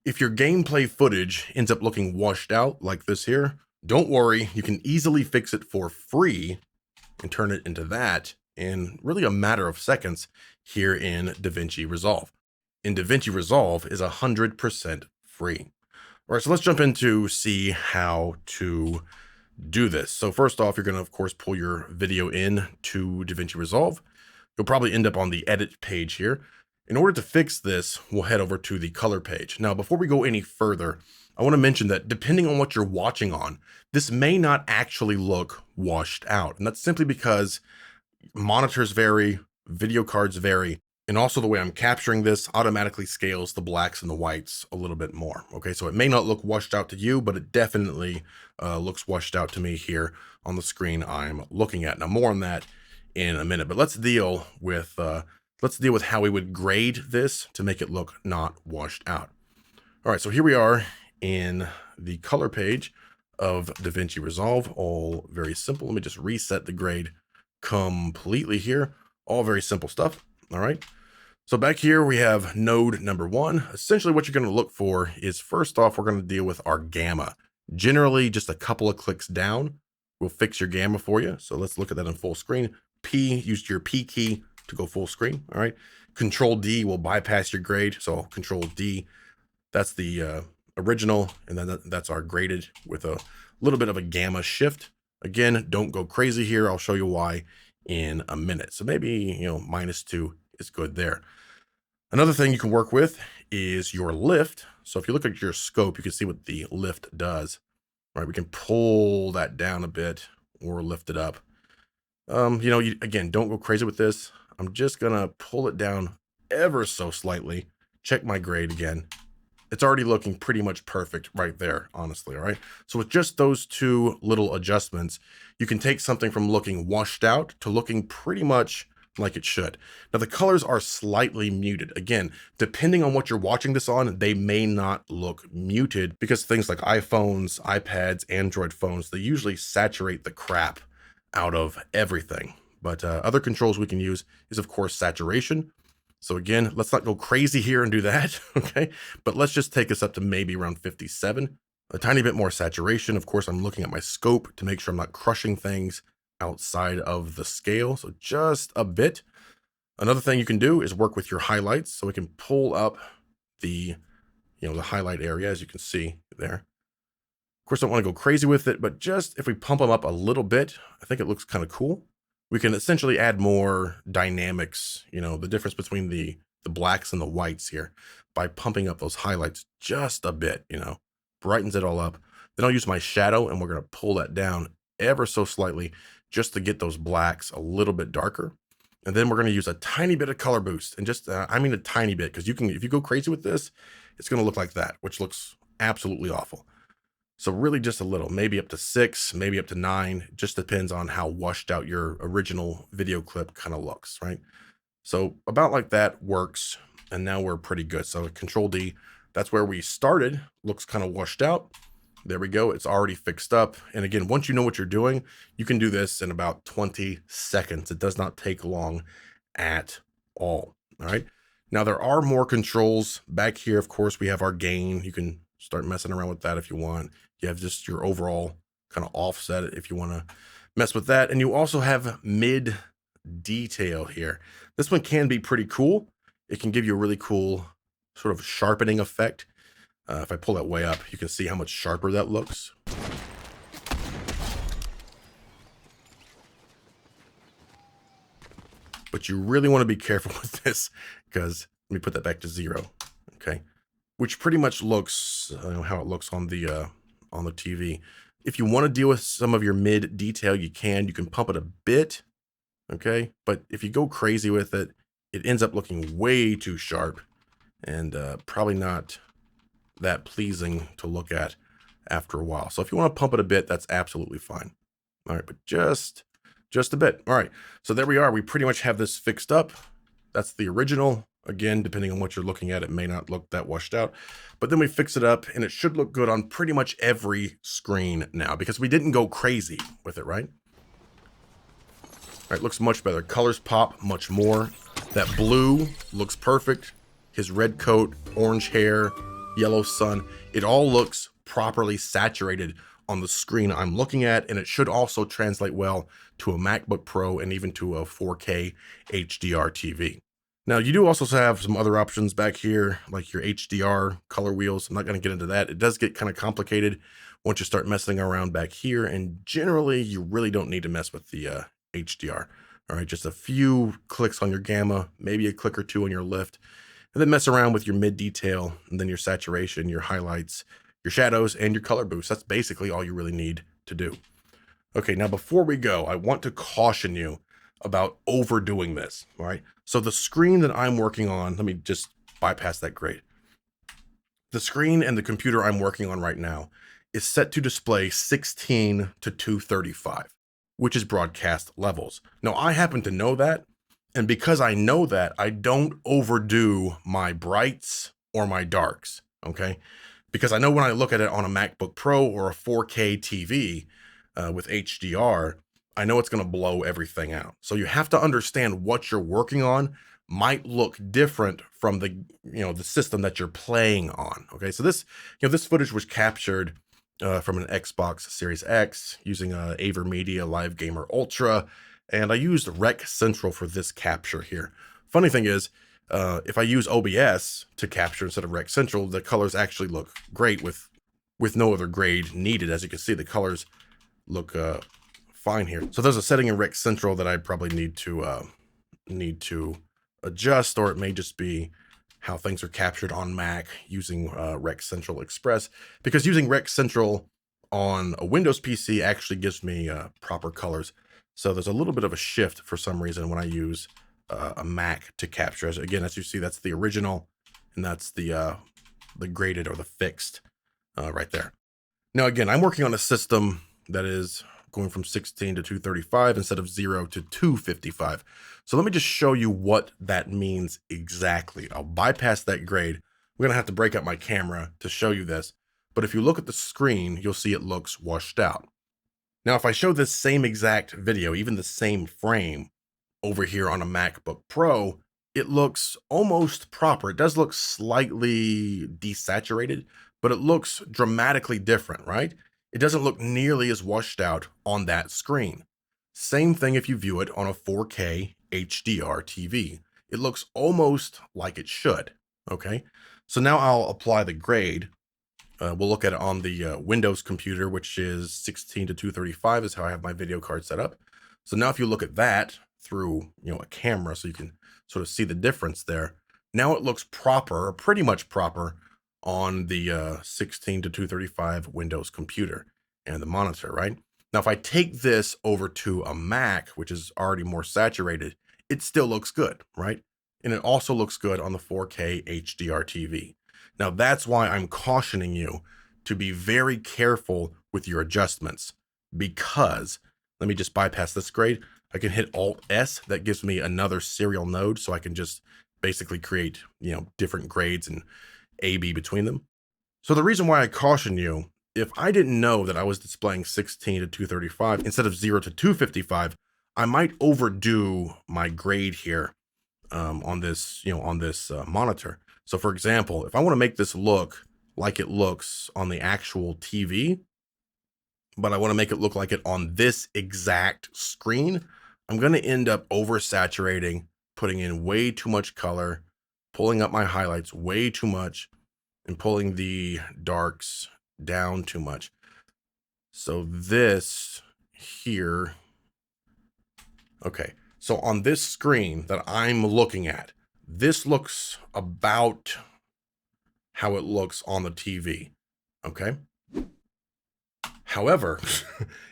If your gameplay footage ends up looking washed out like this here, don't worry, you can easily fix it for free and turn it into that in really a matter of seconds here in Davinci Resolve. And Davinci Resolve is 100% free. All right, so let's jump into see how to do this. So first off, you're going to, of course, pull your video in to Davinci Resolve. You'll probably end up on the edit page here. In order to fix this, we'll head over to the color page. Now, before we go any further, I want to mention that depending on what you're watching on, this may not actually look washed out. And that's simply because monitors vary, video cards vary, and also the way I'm capturing this automatically scales the blacks and the whites a little bit more. Okay, so it may not look washed out to you, but it definitely looks washed out to me here on the screen I'm looking at. Now, more on that in a minute, but let's deal with how we would grade this to make it look not washed out. All right, so here we are in the color page of Davinci Resolve, all very simple. Let me just reset the grade completely here. All very simple stuff. All right. So back here we have node number 1. Essentially what you're going to look for is, first off, we're going to deal with our gamma. Generally just a couple of clicks down will fix your gamma for you. So let's look at that in full screen. Use your P key to go full screen. All right. Control D will bypass your grade. So Control D, that's the original. And then that's our graded with a little bit of a gamma shift. Again, don't go crazy here. I'll show you why in a minute. So maybe, -2 is good there. Another thing you can work with is your lift. So if you look at your scope, you can see what the lift does. All right, we can pull that down a bit or lift it up. Again, don't go crazy with this. I'm just gonna pull it down ever so slightly. Check my grade again. It's already looking pretty much perfect right there, honestly, all right? So with just those two little adjustments, you can take something from looking washed out to looking pretty much like it should. Now, the colors are slightly muted. Again, depending on what you're watching this on, they may not look muted because things like iPhones, iPads, Android phones, they usually saturate the crap out of everything. But other controls we can use is, of course, saturation. So again, let's not go crazy here and do that, okay? But let's just take us up to maybe around 57. A tiny bit more saturation. Of course, I'm looking at my scope to make sure I'm not crushing things outside of the scale. So just a bit. Another thing you can do is work with your highlights. So we can pull up the highlight area, as you can see there. Of course, I don't want to go crazy with it, but just if we pump them up a little bit, I think it looks kind of cool. We can essentially add more dynamics, the difference between the blacks and the whites here by pumping up those highlights just a bit, brightens it all up. Then I'll use my shadow and we're going to pull that down ever so slightly just to get those blacks a little bit darker. And then we're going to use a tiny bit of color boost, and just, I mean a tiny bit, because if you go crazy with this, it's going to look like that, which looks absolutely awful. So really just a little, maybe up to 6, maybe up to 9, just depends on how washed out your original video clip kind of looks, right? So about like that works, and now we're pretty good. So Control D, that's where we started, looks kind of washed out. There we go, it's already fixed up. And again, once you know what you're doing, you can do this in about 20 seconds. It does not take long at all right? Now there are more controls back here. Of course, we have our gain. You can start messing around with that if you want. You have just your overall kind of offset if you want to mess with that. And you also have mid detail here. This one can be pretty cool. It can give you a really cool sort of sharpening effect. If I pull that way up, you can see how much sharper that looks. But you really want to be careful with this, because let me put that back to 0. Okay, which pretty much looks how it looks on the TV. If you want to deal with some of your mid detail, you can pump it a bit. Okay, but if you go crazy with it, it ends up looking way too sharp and probably not that pleasing to look at after a while. So if you want to pump it a bit, that's absolutely fine. All right, but just a bit. All right, so there we are. We pretty much have this fixed up. That's the original. Again, depending on what you're looking at, it may not look that washed out, but then we fix it up and it should look good on pretty much every screen now, because we didn't go crazy with it, right? All right, looks much better. Colors pop much more. That blue looks perfect. His red coat, orange hair. yellow sun. It all looks properly saturated on the screen I'm looking at, and it should also translate well to a MacBook Pro and even to a 4K HDR TV. Now, you do also have some other options back here, like your HDR color wheels. I'm not going to get into that. It does get kind of complicated once you start messing around back here, and generally, you really don't need to mess with the HDR. All right, just a few clicks on your gamma, maybe a click or two on your lift, and then mess around with your mid detail, and then your saturation, your highlights, your shadows, and your color boost. That's basically all you really need to do. Okay, now before we go, I want to caution you about overdoing this, all right? So the screen that I'm working on, let me just bypass that grade. The screen and the computer I'm working on right now is set to display 16 to 235, which is broadcast levels. Now, I happen to know that, and because I know that, I don't overdo my brights or my darks, okay? Because I know when I look at it on a MacBook Pro or a 4K TV with HDR, I know it's going to blow everything out. So you have to understand what you're working on might look different from the system that you're playing on. Okay, so this footage was captured from an Xbox Series X using a AverMedia Live Gamer Ultra, and I used Rec Central for this capture here. Funny thing is, if I use OBS to capture instead of Rec Central, the colors actually look great with no other grade needed. As you can see, the colors look fine here. So there's a setting in Rec Central that I probably need to adjust, or it may just be how things are captured on Mac using Rec Central Express, because using Rec Central on a Windows PC actually gives me proper colors. So there's a little bit of a shift for some reason when I use a Mac to capture. As you see, that's the original, and that's the graded or the fixed right there. Now, again, I'm working on a system that is going from 16 to 235 instead of 0 to 255. So let me just show you what that means exactly. I'll bypass that grade. We're gonna have to break up my camera to show you this, but if you look at the screen, you'll see it looks washed out. Now, if I show this same exact video, even the same frame over here on a MacBook Pro, it looks almost proper. It does look slightly desaturated, but it looks dramatically different, right? It doesn't look nearly as washed out on that screen. Same thing if you view it on a 4K HDR TV. It looks almost like it should, okay? So now I'll apply the grade. We'll look at it on the Windows computer, which is 16 to 235 is how I have my video card set up. So now if you look at that through a camera, so you can sort of see the difference there, now it looks proper, or pretty much proper, on the 16 to 235 Windows computer and the monitor, right? Now, if I take this over to a Mac, which is already more saturated, it still looks good, right? And it also looks good on the 4K HDR TV. Now, that's why I'm cautioning you to be very careful with your adjustments, because, let me just bypass this grade. I can hit Alt-S, that gives me another serial node, so I can just basically create, different grades and A/B between them. So the reason why I caution you, if I didn't know that I was displaying 16 to 235 instead of 0 to 255, I might overdo my grade here on this monitor. So for example, if I want to make this look like it looks on the actual TV, but I want to make it look like it on this exact screen, I'm going to end up oversaturating, putting in way too much color, pulling up my highlights way too much, and pulling the darks down too much. So this here, okay, so on this screen that I'm looking at, this looks about how it looks on the TV, okay? However,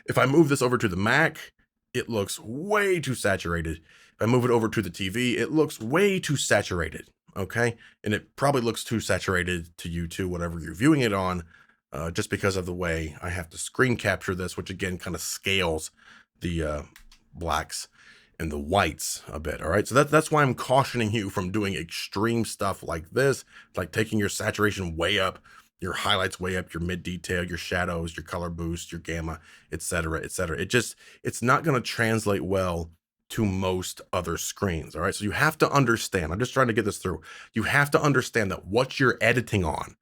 if I move this over to the Mac, it looks way too saturated. If I move it over to the TV, it looks way too saturated, okay? And it probably looks too saturated to you too, whatever you're viewing it on, just because of the way I have to screen capture this, which again kind of scales the blacks and the whites a bit, all right? So that's why I'm cautioning you from doing extreme stuff like this, like taking your saturation way up, your highlights way up, your mid detail, your shadows, your color boost, your gamma, etc., etc. It's not going to translate well to most other screens, all right? So you have to understand, I'm just trying to get this through. You have to understand that what you're editing on,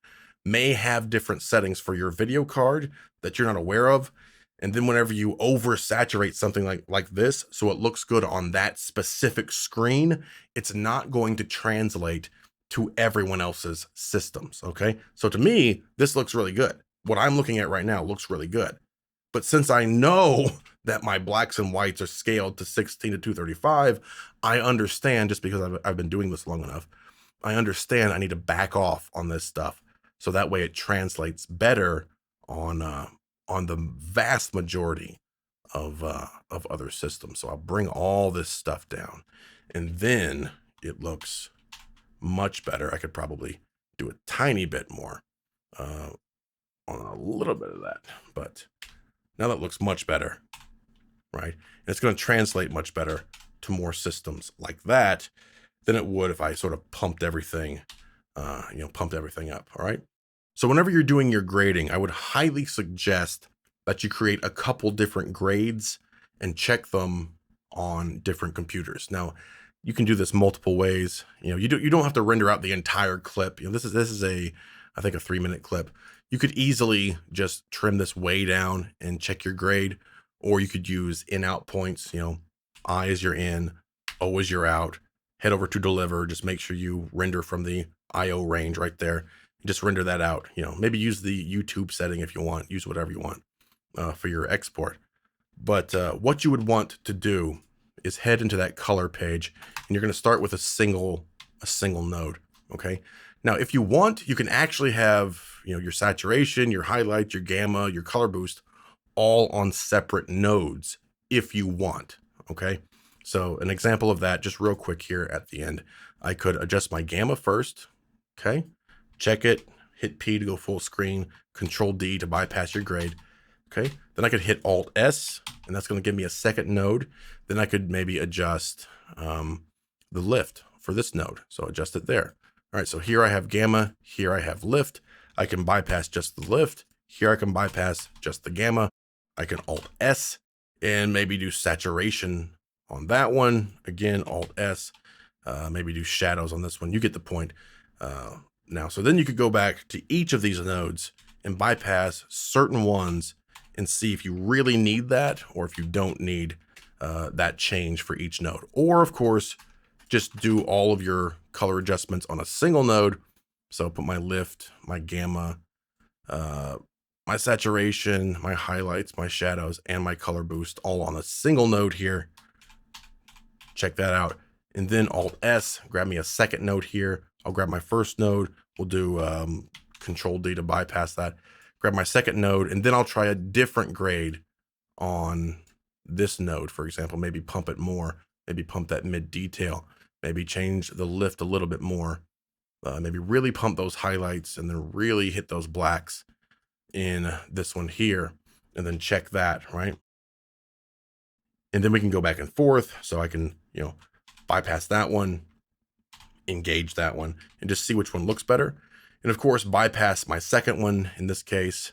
may have different settings for your video card that you're not aware of. And then whenever you oversaturate something like this, so it looks good on that specific screen, it's not going to translate to everyone else's systems, okay? So to me, this looks really good. What I'm looking at right now looks really good. But since I know that my blacks and whites are scaled to 16 to 235, I understand, just because I've been doing this long enough, I understand I need to back off on this stuff. So that way it translates better on the vast majority of other systems. So I'll bring all this stuff down, and then it looks much better. I could probably do a tiny bit more on a little bit of that, but now that looks much better, right? And it's going to translate much better to more systems like that than it would if I sort of pumped everything, pumped everything up, all right? So whenever you're doing your grading, I would highly suggest that you create a couple different grades and check them on different computers. Now, you can do this multiple ways. You don't have to render out the entire clip. This is I think a 3-minute clip. You could easily just trim this way down and check your grade, or you could use in-out points. I as your in, O as your out. Head over to deliver. Just make sure you render from the IO range right there. Just render that out. Maybe use the YouTube setting if you want. Use whatever you want for your export. But what you would want to do is head into that color page, and you're going to start with a single node. Okay. Now, if you want, you can actually have your saturation, your highlight, your gamma, your color boost, all on separate nodes if you want. Okay. So an example of that, just real quick here at the end, I could adjust my gamma first. Okay. Check it, hit P to go full screen, Control D to bypass your grade. Okay. Then I could hit Alt S, and that's going to give me a second node. Then I could maybe adjust the lift for this node. So adjust it there. All right. So here I have gamma. Here I have lift. I can bypass just the lift. Here I can bypass just the gamma. I can Alt S and maybe do saturation on that one. Again, Alt S. Maybe do shadows on this one. You get the point. Now, so then you could go back to each of these nodes and bypass certain ones and see if you really need that, or if you don't need that change for each node. Or of course, just do all of your color adjustments on a single node. So put my lift, my gamma, my saturation, my highlights, my shadows, and my color boost all on a single node here. Check that out. And then Alt S, grab me a second node here. I'll grab my first node. We'll do Control D to bypass that. Grab my second node, and then I'll try a different grade on this node, for example. Maybe pump it more. Maybe pump that mid detail. Maybe change the lift a little bit more. Maybe really pump those highlights, and then really hit those blacks in this one here, and then check that, right? And then we can go back and forth. So I can, bypass that one, engage that one, and just see which one looks better. And of course, bypass my second one. In this case,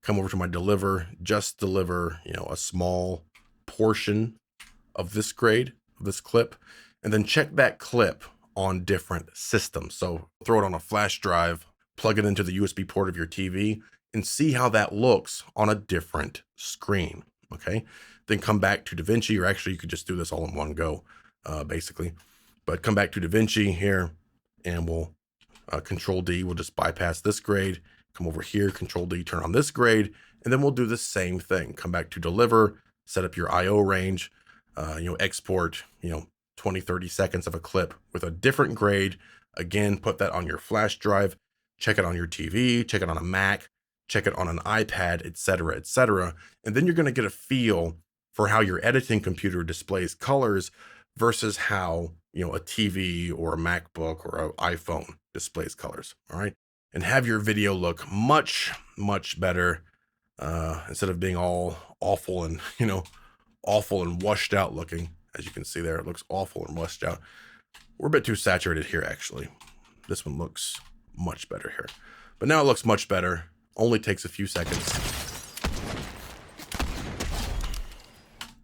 come over to my deliver, just deliver, a small portion of this grade, of this clip, and then check that clip on different systems. So throw it on a flash drive, plug it into the USB port of your TV, and see how that looks on a different screen. Okay. Then come back to Davinci, or actually you could just do this all in one go, basically. But come back to Davinci here, and we'll Control D. We'll just bypass this grade. Come over here, Control D, turn on this grade, and then we'll do the same thing. Come back to deliver, set up your IO range, export, 20, 30 seconds of a clip with a different grade. Again, put that on your flash drive, check it on your TV, check it on a Mac, check it on an iPad, etc., etc. And then you're going to get a feel for how your editing computer displays colors versus how, a TV or a MacBook or an iPhone displays colors. All right. And have your video look much, much better instead of being all awful and, awful and washed out looking. As you can see there, it looks awful and washed out. We're a bit too saturated here, actually. This one looks much better here. But now it looks much better. Only takes a few seconds.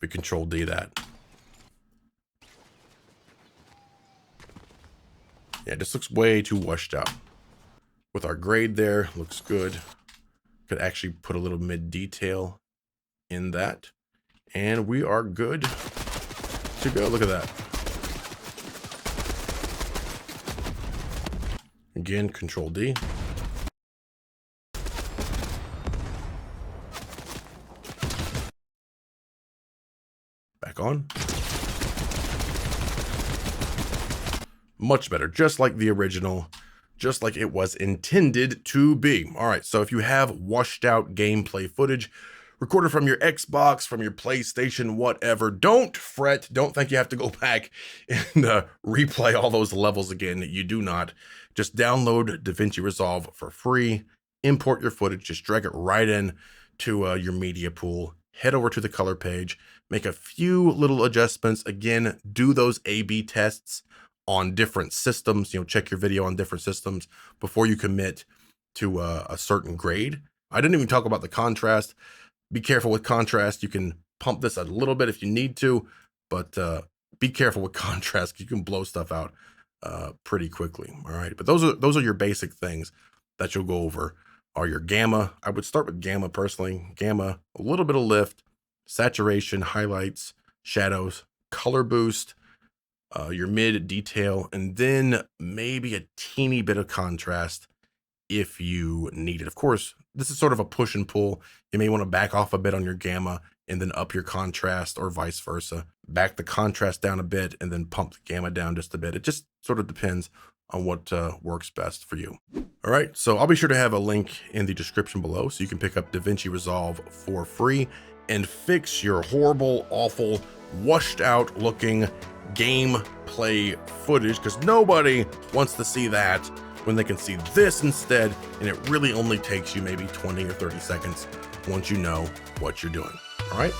We Control D that. Yeah, this looks way too washed out. with our grade there. Looks good. Could actually put a little mid detail in that. And we are good to go. Look at that. Again, Control D. Back on. Much better, just like the original, just like it was intended to be. All right, so if you have washed out gameplay footage recorded from your Xbox, from your PlayStation, whatever, don't fret. Don't think you have to go back and replay all those levels again. You do not. Just download Davinci Resolve for free, import your footage, just drag it right in to your media pool, head over to the color page, make a few little adjustments. Again, do those A/B tests on different systems. Check your video on different systems before you commit to a certain grade. I didn't even talk about the contrast. Be careful with contrast. You can pump this a little bit if you need to, but be careful with contrast. You can blow stuff out pretty quickly. All right, but those are your basic things that you'll go over. Are your gamma. I would start with gamma personally. Gamma, a little bit of lift, saturation, highlights, shadows, color boost, your mid detail, and then maybe a teeny bit of contrast if you need it. Of course, this is sort of a push and pull. You may want to back off a bit on your gamma and then up your contrast, or vice versa. Back the contrast down a bit and then pump the gamma down just a bit. It just sort of depends on what works best for you. All right, so I'll be sure to have a link in the description below so you can pick up Davinci Resolve for free and fix your horrible, awful, washed out looking gameplay footage, because nobody wants to see that when they can see this instead, and it really only takes you maybe 20 or 30 seconds once you know what you're doing. All right.